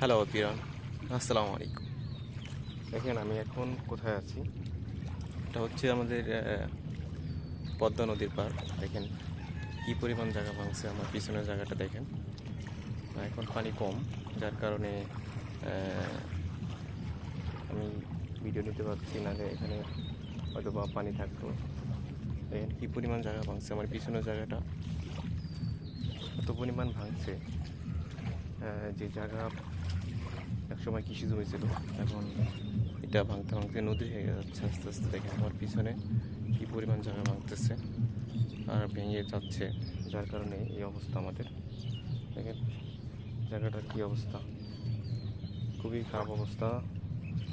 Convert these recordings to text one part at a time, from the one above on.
Hello পিরান, আসসালামু আলাইকুম। দেখেন আমি এখন কোথায় আছি। এটা হচ্ছে আমাদের পদ্মা নদীর পার। দেখেন কি পরিমাণ জায়গা ভাঙছে। আমার পিছনের জায়গাটা দেখেন। এখন পানি কম, যার কারণে আমি ভিডিও নিতে পারছি না, যে এখানে হয়তো বা পানি থাকতো। দেখেন কি পরিমাণ জায়গা ভাঙছে। আমার পিছনের জায়গাটা এত পরিমাণ ভাঙছে, যে জায়গা একসময় কৃষি জমি ছিল, এখন এটা ভাঙতে ভাঙতে নদী হয়ে যাচ্ছে আস্তে আস্তে। দেখেন আমার পিছনে কী পরিমাণ জায়গা ভাঙতেছে আর ভেঙে যাচ্ছে, যার কারণে এই অবস্থা আমাদের। দেখেন জায়গাটার কী অবস্থা, খুবই খারাপ অবস্থা।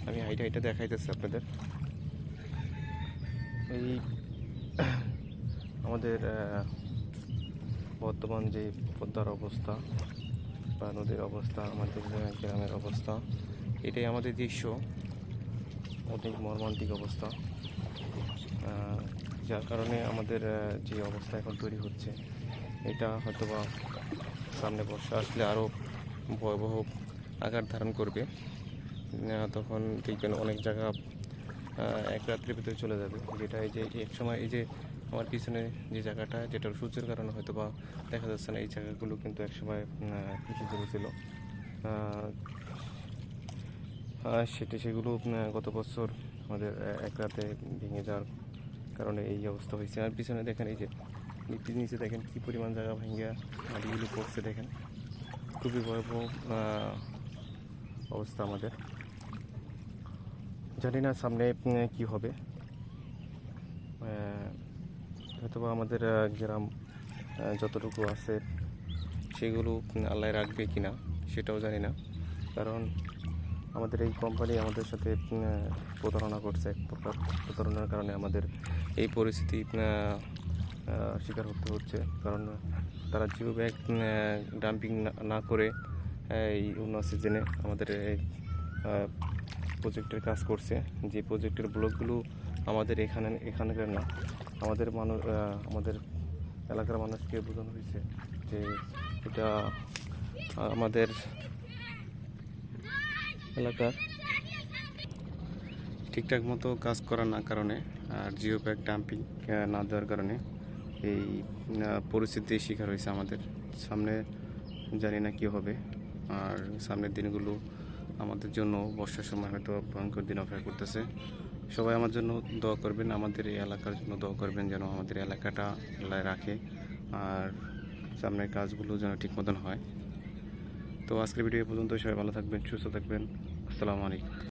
আমি হাইটা হাইটা দেখাইতেছি আপনাদের। এই আমাদের বর্তমান যে পদ্মার অবস্থা বা নদীর অবস্থা, আমাদের গ্রামের অবস্থা, এটাই আমাদের দৃশ্য। অনেক মর্মান্তিক অবস্থা, যার কারণে আমাদের যে অবস্থা এখন তৈরি হচ্ছে, এটা হয়তোবা সামনে বর্ষা আসলে আরও ভয়াবহ আকার ধারণ করবে। তখন দেখবেন অনেক জায়গা এক রাত্রির ভিতরে চলে যাবে। যেটা এই যে এক সময় এই যে আমার পিছনে যে জায়গাটা, যেটা সূর্যের কারণে হয়তো বা দেখা যাচ্ছে না, এই জায়গাগুলো কিন্তু একসময় কৃষি জমি ছিল। সেগুলো গত বছর আমাদের এক রাতে ভেঙে যাওয়ার কারণে এই অবস্থা হয়েছে। আর পিছনে দেখেন এই যে নিচে দেখেন কী পরিমাণ জায়গা ভেঙে মাটিগুলো পড়ছে। দেখেন খুবই ভয়াবহ অবস্থা আমাদের। জানি না সামনে কি হবে। হয়তোবা আমাদের গ্রাম যতটুকু আছে সেগুলো আল্লাহ রাখবে কি না সেটাও জানি না, কারণ আমাদের এই কোম্পানি আমাদের সাথে প্রতারণা করছে। এক প্রকার প্রতারণার কারণে আমাদের এই পরিস্থিতি শিকার হতে হচ্ছে, কারণ তারা জিও ব্যাগ ডাম্পিং না করে এই অন্য সিজনে আমাদের এই প্রজেক্টের কাজ করছে। যে প্রজেক্টের ব্লকগুলো আমাদের এখানকার না, আমাদের এলাকার মানুষকে বোঝানো হয়েছে যে এটা আমাদের এলাকার ঠিকঠাক মতো কাজ করার না কারণে আর জিও ব্যাগ ডাম্পিং না দেওয়ার কারণে এই পরিস্থিতির শিকার হয়েছে আমাদের। সামনে জানি না কী হবে। আর সামনের দিনগুলো আমাদের জন্য বর্ষার সময় হয়তো ভয়ঙ্কর দিন অপেক্ষা করতেছে। সবাই আমার জন্য দোয়া করবেন, আমাদের এই এলাকার জন্য দোয়া করবেন, যেন আমাদের এলাকাটা আল্লাহ রাখে আর সামনের কাজগুলো যেন ঠিক মতন হয়। তো আজকের ভিডিও পর্যন্ত, সবাই ভালো থাকবেন, সুস্থ থাকবেন। আসসালামু আলাইকুম।